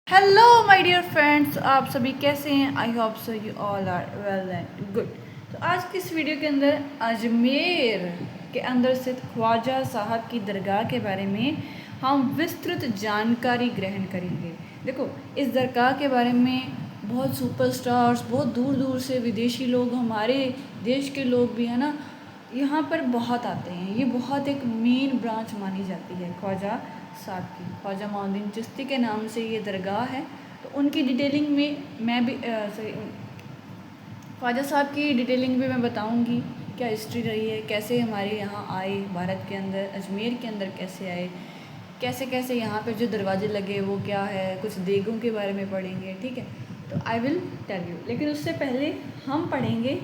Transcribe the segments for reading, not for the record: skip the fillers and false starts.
Hello my dear friends, आप सभी कैसे हैं? I hope so you all are well and good. तो आज की इस वीडियो के अंदर अजमेर के अंदर स्थित ख्वाजा साहब की दरगाह के बारे में हम विस्तृत जानकारी ग्रहण करेंगे। देखो, इस दरगाह के बारे में बहुत सुपरस्टार्स, बहुत दूर दूर से विदेशी लोग, हमारे देश के लोग भी है ना, यहाँ पर बहुत आते हैं। ये बहुत एक मेन ब्रांच मानी जाती है ख्वाजा साहब की। ख्वाजा मोइनुद्दीन चिश्ती के नाम से ये दरगाह है। तो उनकी डिटेलिंग में मैं भी सॉरी ख्वाजा साहब की डिटेलिंग भी मैं बताऊंगी, क्या हिस्ट्री रही है, कैसे हमारे यहाँ आए, भारत के अंदर अजमेर के अंदर कैसे आए, कैसे कैसे यहाँ पे जो दरवाजे लगे वो क्या है, कुछ देगों के बारे में पढ़ेंगे। ठीक है, तो आई विल टेल यू। लेकिन उससे पहले हम पढ़ेंगे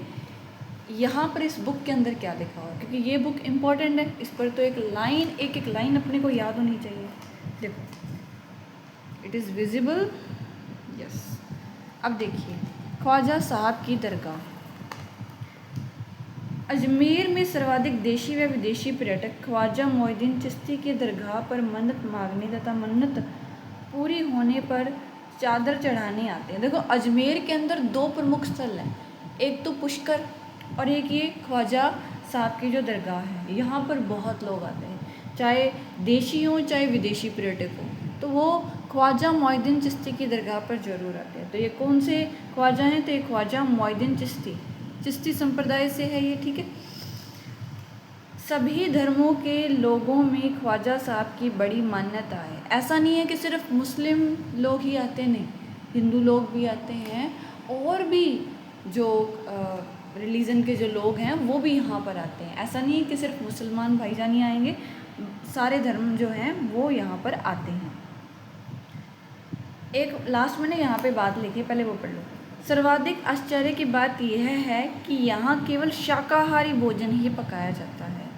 यहाँ पर इस बुक के अंदर क्या लिखा हुआ है, क्योंकि ये बुक इम्पॉर्टेंट है। इस पर तो एक एक लाइन अपने को याद होनी चाहिए। देखो, इट इज़ विजिबल, यस। अब देखिए, ख्वाजा साहब की दरगाह। अजमेर में सर्वाधिक देशी व विदेशी पर्यटक ख्वाजा मोइनुद्दीन चिश्ती की दरगाह पर मन्नत मांगने तथा मन्नत पूरी होने पर चादर चढ़ाने आते हैं। देखो, अजमेर के अंदर दो प्रमुख स्थल हैं, एक तो पुष्कर और एक ये ख्वाजा साहब की जो दरगाह है। यहाँ पर बहुत लोग आते हैं, चाहे देशी हों चाहे विदेशी पर्यटक हों, तो वो ख्वाजा मोइनुद्दीन चिश्ती की दरगाह पर ज़रूर आते हैं। तो ये कौन से ख्वाजा हैं? तो ये ख्वाजा मोइनुद्दीन चिश्ती संप्रदाय से है ये। ठीक है, सभी धर्मों के लोगों में ख्वाजा साहब की बड़ी मान्यता है। ऐसा नहीं है कि सिर्फ मुस्लिम लोग ही आते, नहीं, हिंदू लोग भी आते हैं, और भी जो रिलीजन के जो लोग हैं वो भी यहाँ पर आते हैं। ऐसा नहीं है कि सिर्फ मुसलमान भाईजान ही आएंगे, सारे धर्म जो हैं वो यहाँ पर आते हैं। एक लास्ट में यहाँ पे बात लिखी, पहले वो पढ़ लो। सर्वाधिक आश्चर्य की बात यह है कि यहाँ केवल शाकाहारी भोजन ही पकाया जाता है।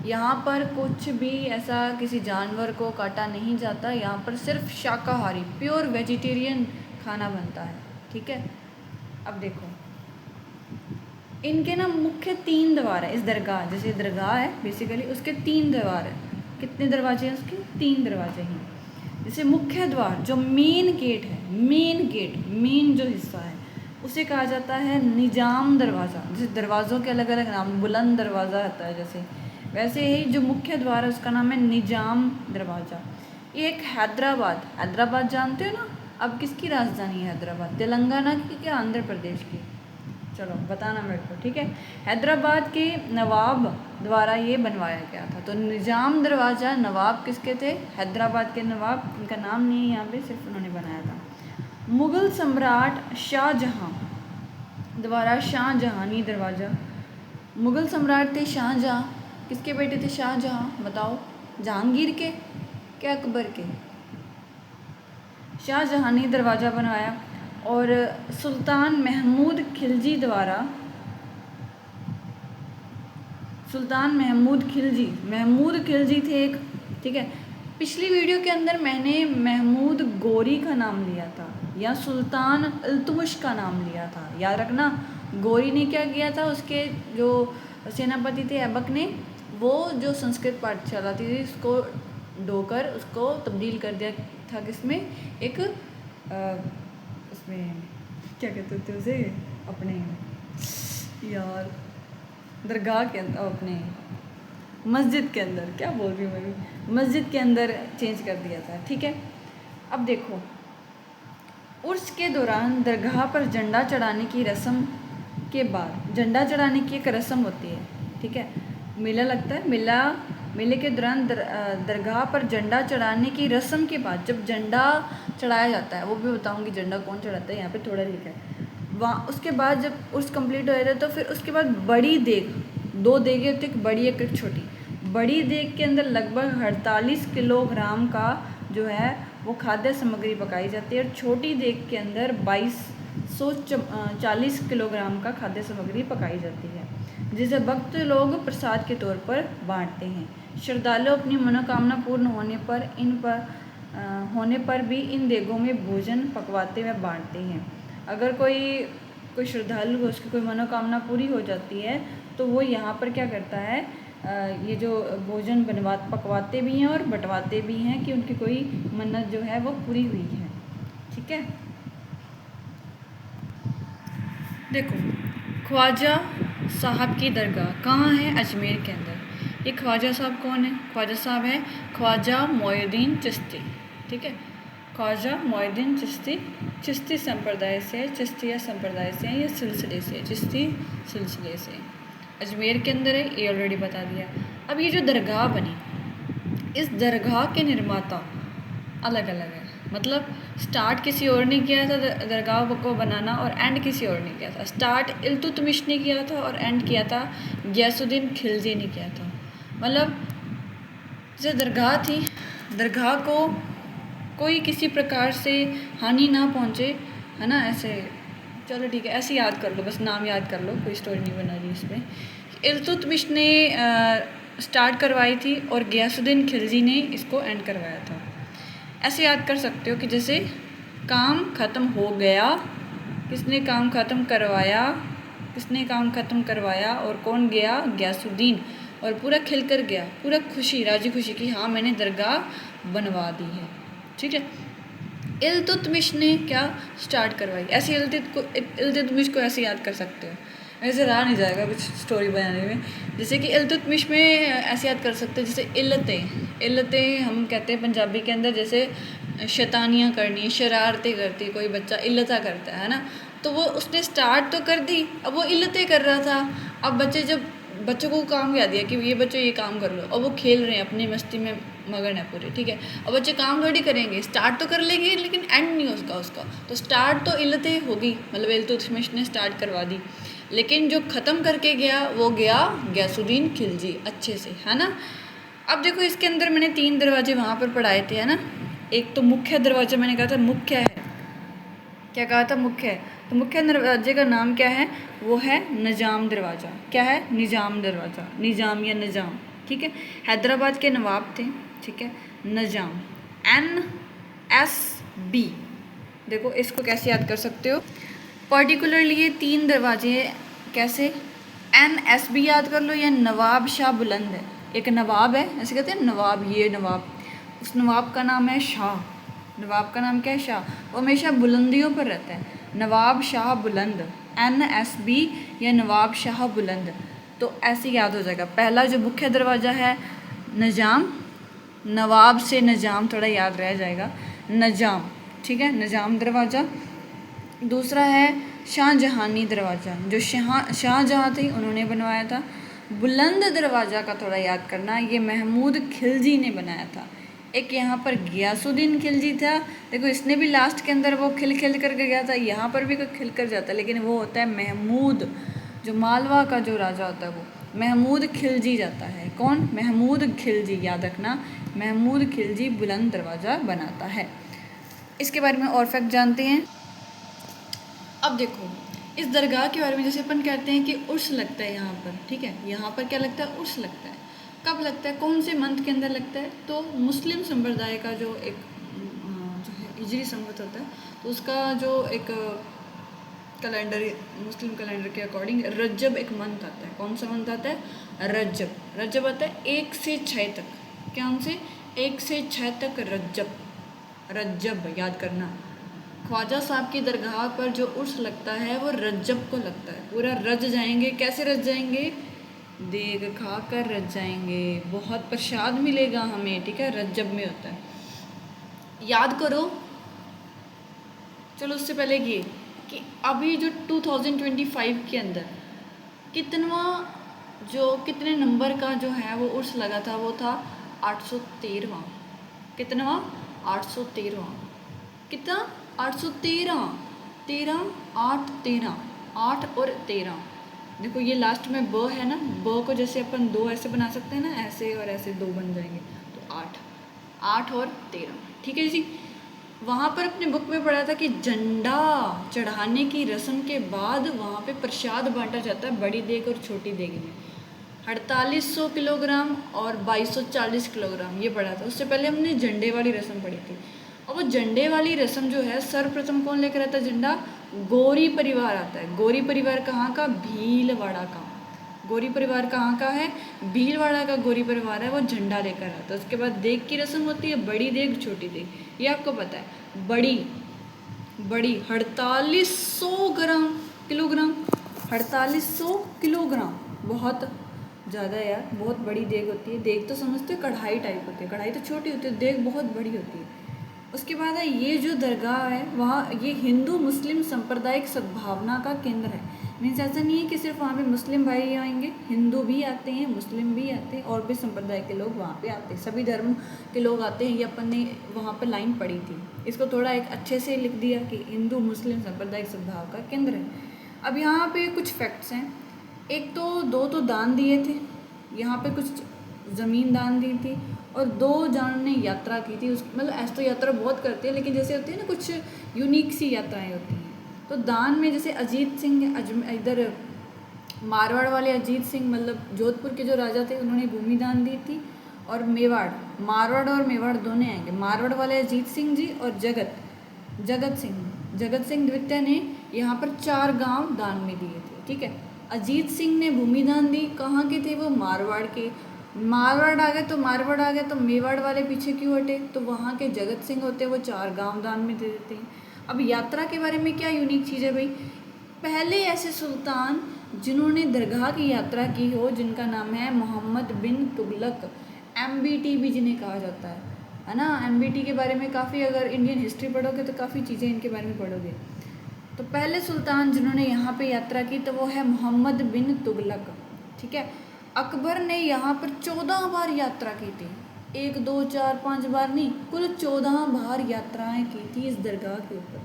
यहाँ पर कुछ भी ऐसा किसी जानवर को काटा नहीं जाता। यहाँ पर सिर्फ शाकाहारी, प्योर वेजिटेरियन खाना बनता है। ठीक है, अब देखो, इनके ना मुख्य 3 द्वार है इस दरगाह। जैसे दरगाह है बेसिकली, उसके 3 द्वार है। कितने दरवाजे हैं उसके? 3 दरवाजे हैं। जैसे मुख्य द्वार जो मेन गेट है, मेन जो हिस्सा है, उसे कहा जाता है निजाम दरवाज़ा। जैसे दरवाज़ों के अलग अलग नाम, बुलंद दरवाज़ा होता है जैसे, वैसे ही जो मुख्य द्वार है उसका नाम है निजाम दरवाज़ा। एक हैदराबाद जानते हो ना? अब किसकी राजधानी है हैदराबाद? तेलंगाना की क्या आंध्र प्रदेश की? चलो बताना मेरे को। ठीक है, हैदराबाद के नवाब द्वारा ये बनवाया गया था। तो निजाम दरवाज़ा नवाब किसके थे? हैदराबाद के नवाब। इनका नाम नहीं है यहाँ पे, सिर्फ उन्होंने बनाया था। मुग़ल सम्राट शाहजहाँ द्वारा शाहजहानी दरवाज़ा। मुग़ल सम्राट थे शाहजहाँ, किसके बेटे थे शाहजहाँ? बताओ, जहांगीर के क्या अकबर के? शाहजहानी दरवाज़ा बनवाया। और सुल्तान महमूद खिलजी महमूद खिलजी थे एक। ठीक है, पिछली वीडियो के अंदर मैंने महमूद गोरी का नाम लिया था या सुल्तान इल्तुतमिश का नाम लिया था, याद रखना। गोरी ने क्या किया था, उसके जो सेनापति थे ऐबक ने, वो जो संस्कृत पाठशाला थी उसको ढोकर उसको तब्दील कर दिया था किसमें, एक उसमें क्या कहते थे उसे, अपने यार दरगाह के अंदर, अपने मस्जिद के अंदर, क्या बोल रही हूँ मैं भी, मस्जिद के अंदर चेंज कर दिया था। ठीक है, अब देखो, उर्स के दौरान दरगाह पर झंडा चढ़ाने की रस्म के बाद, झंडा चढ़ाने की एक रस्म होती है। ठीक है, मेला लगता है, मेले के दौरान दरगाह पर झंडा चढ़ाने की रस्म के बाद जब झंडा चढ़ाया जाता है, वो भी बताऊंगी झंडा कौन चढ़ाता है, यहाँ पे थोड़ा लिखा है वहाँ। उसके बाद जब उर्स कंप्लीट हो जाता है तो फिर उसके बाद बड़ी देग, 2 देगें होती, एक बड़ी एक छोटी। बड़ी देग के अंदर लगभग 48 किलोग्राम का जो है वो खाद्य सामग्री पकाई जाती है, और छोटी देग के अंदर 2240 किलोग्राम का खाद्य सामग्री पकाई जाती है, जिसे भक्त लोग प्रसाद के तौर पर बांटते हैं। श्रद्धालु अपनी मनोकामना पूर्ण होने पर भी इन देगों में भोजन पकवाते व बांटते हैं। अगर कोई श्रद्धालु को उसकी कोई मनोकामना पूरी हो जाती है तो वो यहाँ पर क्या करता है, ये जो भोजन पकवाते भी हैं और बंटवाते भी हैं कि उनकी कोई मन्नत जो है वो पूरी हुई है। ठीक है। देखो, ख्वाजा साहब की दरगाह कहाँ है? अजमेर के अंदर। ये ख्वाजा साहब कौन है? ख्वाजा साहब है ख्वाजा मोइनुद्दीन चिश्ती। ठीक है, ख्वाजा मोइनुद्दीन चिश्ती, चिश्ती संप्रदाय से, चिश्तिया संप्रदाय से या सिलसिले से, चिश्ती सिलसिले से, अजमेर के अंदर है, ये ऑलरेडी बता दिया। अब ये जो दरगाह बनी, इस दरगाह के निर्माता अलग अलग है। मतलब स्टार्ट किसी और ने किया था दरगाह को बनाना, और एंड किसी और ने किया था। स्टार्ट इल्तुतमिश ने किया था और एंड किया था गयासुद्दीन खिलजी ने किया था। मतलब जो दरगाह थी, दरगाह को कोई किसी प्रकार से हानि ना पहुँचे, है ना। ऐसे चलो ठीक है, ऐसे याद कर लो, बस नाम याद कर लो, कोई स्टोरी नहीं बना रही इसमें। इल्तुतमिश ने स्टार्ट करवाई थी और गयासुद्दीन खिलजी ने इसको एंड करवाया था। ऐसे याद कर सकते हो कि जैसे काम ख़त्म हो गया, किसने काम ख़त्म करवाया, किसने काम ख़त्म करवाया और कौन गया? गयासुद्दीन। और पूरा खिल कर गया, पूरा खुशी, राजी खुशी कि हाँ मैंने दरगाह बनवा दी है। ठीक है, इल्तुतमिश ने क्या स्टार्ट करवाई। ऐसे इल्तुतमिश को ऐसे याद कर सकते हो, ऐसे रहा नहीं जाएगा कुछ स्टोरी बनाने में। जैसे कि इल्तुतमिश में ऐसे याद कर सकते हैं, जैसे इल्लतें हम कहते हैं पंजाबी के अंदर, जैसे शैतानियाँ करनी, शरारतें करती, कोई बच्चा इल्लता करता है ना, तो वो उसने स्टार्ट तो कर दी, अब वो इल्लतें कर रहा था। अब बच्चों को काम याद दिया कि ये बच्चों ये काम कर लो, और वो खेल रहे हैं, अपनी मस्ती में मगन है पूरे। ठीक है, अब बच्चे काम थोड़ी करेंगे, स्टार्ट तो कर लेंगे लेकिन एंड नहीं उसका। तो स्टार्ट तो इल्लतें होगी, मतलब इल्तुतमिश ने स्टार्ट करवा दी, लेकिन जो ख़त्म करके गया वो गया गयासुद्दीन खिलजी, अच्छे से, है ना। अब देखो, इसके अंदर मैंने 3 दरवाजे वहाँ पर पढ़ाए थे, है ना। एक तो मुख्य दरवाज़ा, मैंने कहा था मुख्य है, क्या कहा था? मुख्य है। तो मुख्य दरवाजे का नाम क्या है? वो है निज़ाम दरवाज़ा। क्या है? निज़ाम दरवाज़ा, निज़ाम या निज़ाम। ठीक है, हैदराबाद के नवाब थे। ठीक है, निज़ाम, NSB। देखो इसको कैसे याद कर सकते हो, पर्टिकुलरली ये 3 दरवाजे कैसे, NSB याद कर लो, या नवाब शाह बुलंद है। एक नवाब है, ऐसे कहते हैं नवाब, ये नवाब, उस नवाब का नाम है शाह। नवाब का नाम क्या है? शाह। वो हमेशा बुलंदियों पर रहता है, नवाब शाह बुलंद, NSB या नवाब शाह बुलंद। तो ऐसे याद हो जाएगा। पहला जो मुख्य दरवाज़ा है निज़ाम, नवाब से निज़ाम थोड़ा याद रह जाएगा, निज़ाम। ठीक है, निज़ाम दरवाज़ा। दूसरा है शाहजहानी दरवाज़ा, जो शाहजहाँ थे उन्होंने बनवाया था। बुलंद दरवाज़ा का थोड़ा याद करना, ये महमूद खिलजी ने बनाया था। एक यहाँ पर गयासुद्दीन खिलजी था, देखो इसने भी लास्ट के अंदर वो खिल करके गया था, यहाँ पर भी कोई खिल कर जाता है, लेकिन वो होता है महमूद, जो मालवा का जो राजा होता है वो महमूद खिलजी जाता है। कौन? महमूद खिलजी, याद रखना, महमूद खिलजी बुलंद दरवाज़ा बनाता है। इसके बारे में और फैक्ट जानते हैं। अब देखो, इस दरगाह के बारे में जैसे अपन कहते हैं कि उर्स लगता है यहाँ पर। ठीक है, यहाँ पर क्या लगता है? उर्स लगता है। कब लगता है? कौन से मंथ के अंदर लगता है? तो मुस्लिम संप्रदाय का जो एक जो है हिजरी संवत होता है, तो उसका जो एक कैलेंडर, मुस्लिम कैलेंडर के अकॉर्डिंग रज्जब एक मंथ आता है। कौन सा मंथ आता है? रज्जब। रज्जब आता है 1 से 6 तक। क्या उनसे? 1 से 6 तक रज्जब, रज्जब याद करना। ख्वाजा साहब की दरगाह पर जो उर्स लगता है वो रज्जब को लगता है। पूरा रज जाएंगे। कैसे रज जाएंगे? देग खा कर रज जाएंगे, बहुत प्रसाद मिलेगा हमें। ठीक है, रज्जब में होता है, याद करो। चलो उससे पहले ये कि अभी जो 2025 के अंदर कितने नंबर का जो है वो उर्स लगा था, वो था 813वां। कितनवा? 813वां। कितना? 813। 13, 8, 13, 8 और 13। देखो ये लास्ट में ब है ना, ब को जैसे अपन 2 ऐसे बना सकते हैं ना, ऐसे और ऐसे 2 बन जाएंगे, तो 8, 8 और 13। ठीक है जी। वहाँ पर अपने बुक में पढ़ा था कि झंडा चढ़ाने की रस्म के बाद वहाँ पे प्रसाद बांटा जाता है, बड़ी देग और छोटी देग में। 4800 किलोग्राम और 2240 किलोग्राम, ये पढ़ा था। उससे पहले हमने झंडे वाली रस्म पढ़ी थी। और वो झंडे वाली रस्म जो है, सर्वप्रथम कौन लेकर आता है झंडा? गौरी परिवार आता है। गौरी परिवार कहाँ का? भीलवाड़ा का। गौरी परिवार कहाँ का है? भीलवाड़ा का गौरी परिवार है, वो झंडा लेकर आता है। उसके बाद देग की रस्म होती है, बड़ी देग छोटी देग, ये आपको पता है। बड़ी बड़ी 4800 किलोग्राम 4800 किलोग्राम, बहुत ज़्यादा यार, बहुत बड़ी देग होती है। देग तो समझते हो कढ़ाई टाइप होती है, कढ़ाई तो छोटी होती है, देग बहुत बड़ी होती है। उसके बाद है ये जो दरगाह है वहाँ, ये हिंदू मुस्लिम सांप्रदायिक सद्भावना का केंद्र है। मीन्स ऐसा नहीं है कि सिर्फ वहाँ पे मुस्लिम भाई आएंगे, हिंदू भी आते हैं, मुस्लिम भी आते हैं, और भी संप्रदाय के लोग वहाँ पे आते हैं, सभी धर्म के लोग आते हैं। ये अपन ने वहाँ पे लाइन पढ़ी थी, इसको थोड़ा एक अच्छे से लिख दिया कि हिंदू मुस्लिम सांप्रदायिक सद्भाव का केंद्र है। अब यहाँ पे कुछ फैक्ट्स हैं। एक तो दो तो दान दिए थे, यहाँ पे कुछ ज़मीन दान दी थी, और 2 जनों ने यात्रा की थी। उस मतलब ऐसे तो यात्रा बहुत करते हैं, लेकिन जैसे होती है ना कुछ यूनिक सी यात्राएं होती हैं। तो दान में जैसे अजीत सिंह इधर मारवाड़ वाले अजीत सिंह, मतलब जोधपुर के जो राजा थे, उन्होंने भूमि दान दी थी। और मेवाड़, मारवाड़ और मेवाड़ दोनों आएंगे। मारवाड़ वाले अजीत सिंह जी और जगत सिंह द्वितीय ने यहाँ पर 4 गांव दान में दिए थे। ठीक है, अजीत सिंह ने भूमि दान दी, कहाँ के थे वो? मारवाड़ के। मारवाड़ आ गए तो मेवाड़ वाले पीछे क्यों हटे? तो वहाँ के जगत सिंह होते हैं, वो 4 गांव दान में दे देते हैं। अब यात्रा के बारे में क्या यूनिक चीज़ है भाई? पहले ऐसे सुल्तान जिन्होंने दरगाह की यात्रा की हो, जिनका नाम है मोहम्मद बिन तुगलक, MBT भी जिन्हें कहा जाता है ना। MBT के बारे में काफ़ी, अगर इंडियन हिस्ट्री पढ़ोगे तो काफ़ी चीज़ें इनके बारे में पढ़ोगे। तो पहले सुल्तान जिन्होंने यहाँ पे यात्रा की तो वो है मोहम्मद बिन तुगलक। ठीक है, अकबर ने यहाँ पर 14 बार यात्रा की थी, 1 2 4 5 बार नहीं, कुल 14 बार यात्राएं की थी इस दरगाह के ऊपर।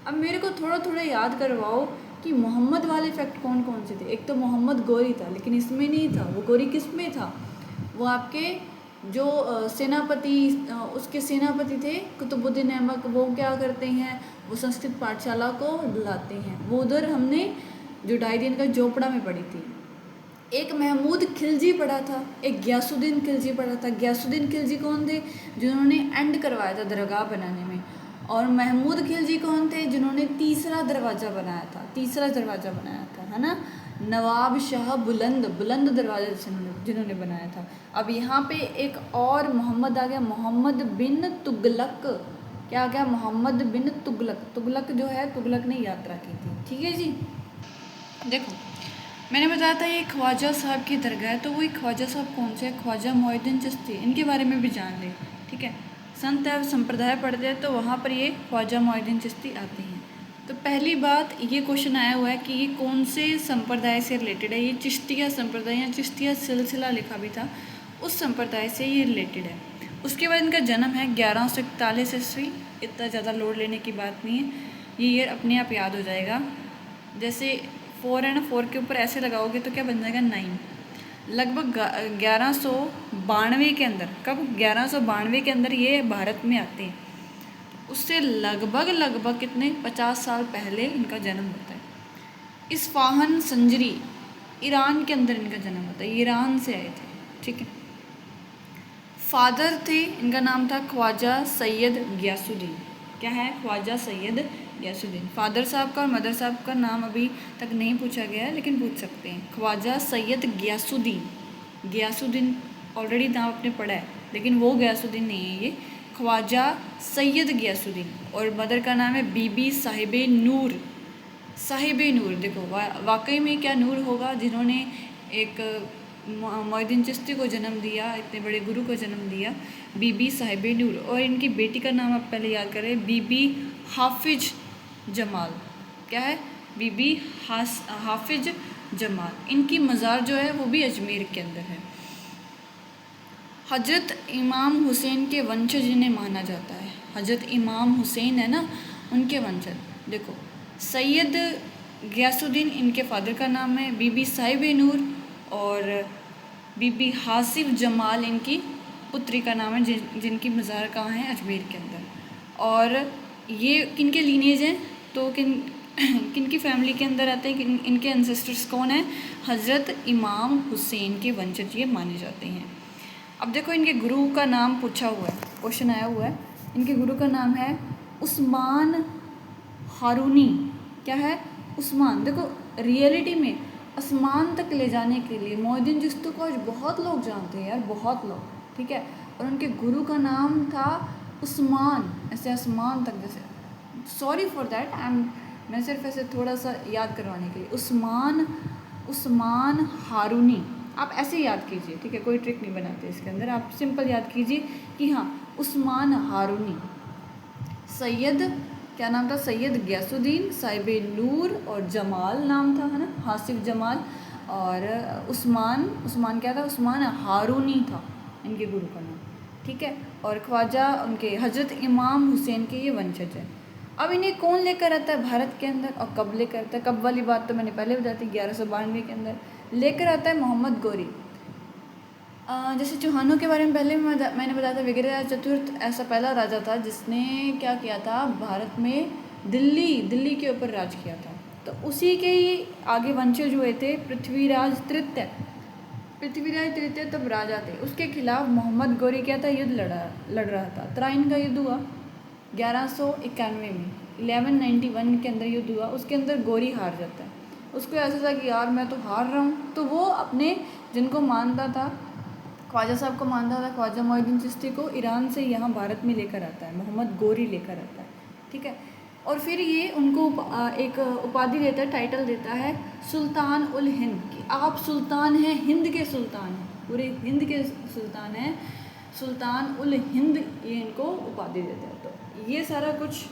अब मेरे को थोड़ा थोड़ा याद करवाओ कि मोहम्मद वाले फैक्ट कौन कौन से थे। एक तो मोहम्मद गोरी था, लेकिन इसमें नहीं था। वो गोरी किस में था? वो आपके जो सेनापति, उसके सेनापति थे कुतुबुद्दीन ऐबक, वो क्या करते हैं, वो संस्कृत पाठशाला को बुलाते हैं। वो उधर हमने जो 2.5 दिन का जोपड़ा में पढ़ी थी। एक महमूद खिलजी पढ़ा था, एक गयासुद्दीन खिलजी पढ़ा था। गयासुद्दीन खिलजी कौन थे? जिन्होंने एंड करवाया था दरगाह बनाने में। और महमूद खिलजी कौन थे? जिन्होंने तीसरा दरवाज़ा बनाया था, है ना। नवाब शाह बुलंद दरवाज़ा जिन्होंने बनाया था। अब यहाँ पे एक और मोहम्मद आ गया, मोहम्मद बिन तुगलक। क्या आ गया? मोहम्मद बिन तुगलक जो है, तुगलक ने यात्रा की थी। ठीक है जी, देखो मैंने बताया था ये ख्वाजा साहब की दरगाह है, तो वही ख्वाजा साहब कौन से? ख्वाजा मोइनुद्दीन चिश्ती, इनके बारे में भी जान लें। ठीक है, संत एवं संप्रदाय पढ़ते हैं तो वहाँ पर ये ख्वाजा मोइनुद्दीन चिश्ती आते हैं। तो पहली बात, ये क्वेश्चन आया हुआ है कि ये कौन से संप्रदाय से रिलेटेड है। ये चिश्तिया संप्रदाय या चिश्तिया सिलसिला लिखा भी था, उस संप्रदाय से ये रिलेटेड है। उसके बाद इनका जन्म है 1141 ईस्वी। इतना ज़्यादा लोड लेने की बात नहीं है, ये ईयर अपने आप याद हो जाएगा। जैसे 4 है ना, 4 के ऊपर ऐसे लगाओगे तो क्या बन जाएगा? 9। लगभग 1192 के अंदर, कब? 1192 के अंदर ये भारत में आते हैं। उससे लगभग कितने 50 साल पहले इनका जन्म होता है। इस्फाहान संजरी, ईरान के अंदर इनका जन्म होता है, ईरान से आए थे। ठीक है, फादर थे, इनका नाम था ख्वाजा सैयद गयासुद्दीन। क्या है? ख्वाजा सैयद गयासुद्दीन। फादर साहब का और मदर साहब का नाम अभी तक नहीं पूछा गया है, लेकिन पूछ सकते हैं। ख्वाजा सैयद गयासुद्दीन ऑलरेडी नाम आपने पढ़ा है, लेकिन वो गयासुद्दीन नहीं है, ये ख्वाजा सैयद गयासुद्दीन। और मदर का नाम है बीबी साहिबे नूर। देखो वाकई में क्या नूर होगा, जिन्होंने एक मोइनुद्दीन चिश्ती को जन्म दिया, इतने बड़े गुरु को जन्म दिया, बीबी साहिबे नूर। और इनकी बेटी का नाम आप पहले याद करें, बीबी हाफिज जमाल। क्या है? बीबी हाफिज जमाल। इनकी मज़ार जो है वो भी अजमेर के अंदर है। हजरत इमाम हुसैन के वंशज इन्हें माना जाता है। हजरत इमाम हुसैन है ना, उनके वंशज। देखो सैयद गयासुद्दीन इनके फादर का नाम है, बीबी साहिब नूर और बीबी हासिफ जमाल इनकी पुत्री का नाम है, जिनकी मज़ार कहाँ है? अजमेर के अंदर। और ये किनके लीनेज हैं? तो किनकी फैमिली के अंदर आते हैं? इनके एंसेस्टर्स कौन हैं? हज़रत इमाम हुसैन के वंशज ये माने जाते हैं। अब देखो इनके गुरु का नाम पूछा हुआ है, क्वेश्चन आया हुआ है। इनके गुरु का नाम है उस्मान हारूनी। क्या है? उस्मान। देखो रियलिटी में आसमान तक ले जाने के लिए मोइनुद्दीन चिश्ती को आज बहुत लोग जानते हैं यार, बहुत लोग। ठीक है, और उनके गुरु का नाम था उस्मान, ऐसे आसमान तक जैसे सॉरी फॉर दैट, मैं सिर्फ ऐसे थोड़ा सा याद करवाने के लिए। उस्मान हारूनी, आप ऐसे याद कीजिए, ठीक है, कोई ट्रिक नहीं बनाते इसके अंदर, आप सिंपल याद कीजिए कि हाँ उस्मान हारूनी। सैयद, क्या नाम था, सैयद गयासुद्दीन, साहिब नूर और जमाल नाम था, है ना, हासिफ जमाल। और उस्मान क्या था, उस्मान हारूनी था इनके गुरु का नाम, ठीक है। और ख्वाजा उनके हजरत इमाम हुसैन के ये वंशज है। अब इन्हें कौन लेकर आता है भारत के अंदर और कब लेकर आता है, कब वाली बात तो मैंने पहले बताई थी, 1192 के अंदर लेकर आता है मोहम्मद गोरी। जैसे चौहानों के बारे में पहले मैंने बताया था, विग्रह चतुर्थ ऐसा पहला राजा था जिसने क्या किया था, भारत में दिल्ली के ऊपर राज किया था। तो उसी के ही आगे वंशज हुए थे पृथ्वीराज तृतीय तब राजा थे। उसके खिलाफ मोहम्मद गोरी क्या था, युद्ध लड़ रहा था। त्राइन का युद्ध हुआ 1191 में, 1191 के अंदर युद्ध हुआ। उसके अंदर गोरी हार जाता है। उसको ऐसा था कि यार मैं तो हार रहा हूँ, तो वो अपने जिनको मानता था, ख्वाजा साहब को मानता था, ख्वाजा मोइनुद्दीन चिश्ती को, ईरान से यहाँ भारत में लेकर आता है, मोहम्मद गोरी लेकर आता है, ठीक है। और फिर ये उनको एक उपाधि देता है, टाइटल देता है सुल्तान उल हिंद, कि आप सुल्तान हैं, हिंद के सुल्तान हैं, पूरे हिंद के सुल्तान हैं, सुल्तान उल हिंद, ये इनको उपाधि देता है। तो ये सारा कुछ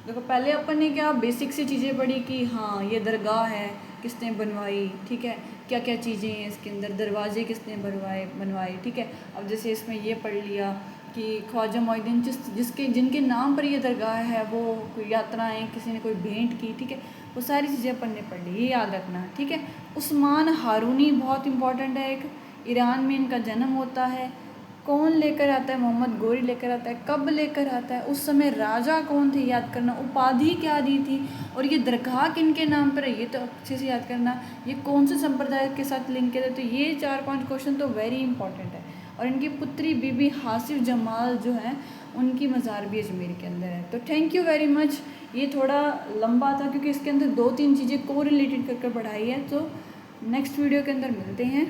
देखो, पहले अपन ने क्या बेसिक सी चीज़ें पढ़ी कि हाँ ये दरगाह है, किसने बनवाई, ठीक है, क्या क्या चीज़ें हैं इसके अंदर, दरवाजे किसने बनवाए, ठीक है। अब जैसे इसमें ये पढ़ लिया कि ख्वाजा मोइनुद्दीन चिश्ती जिनके नाम पर ये दरगाह है, वो कोई यात्राएँ, किसी ने कोई भेंट की, ठीक है, वो सारी चीज़ें अपन ने पढ़ ली, ये याद रखना, ठीक है। उस्मान हारूनी बहुत इंपॉर्टेंट है, एक ईरान में इनका जन्म होता है। कौन लेकर आता है, मोहम्मद गोरी लेकर आता है। कब लेकर आता है, उस समय राजा कौन थे याद करना, उपाधि क्या दी थी, और ये दरगाह किनके नाम पर है ये तो अच्छे से याद करना। ये कौन से संप्रदाय के साथ लिंक है, तो ये 4-5 क्वेश्चन तो वेरी इंपॉर्टेंट है। और इनकी पुत्री बीबी हासिफ जमाल जो है, उनकी मज़ार भी अजमेर के अंदर है। तो थैंक यू वेरी मच। ये थोड़ा लंबा था क्योंकि इसके अंदर 2-3 चीज़ें को रिलेटेड करके पढ़ाई है। तो नेक्स्ट वीडियो के अंदर मिलते हैं।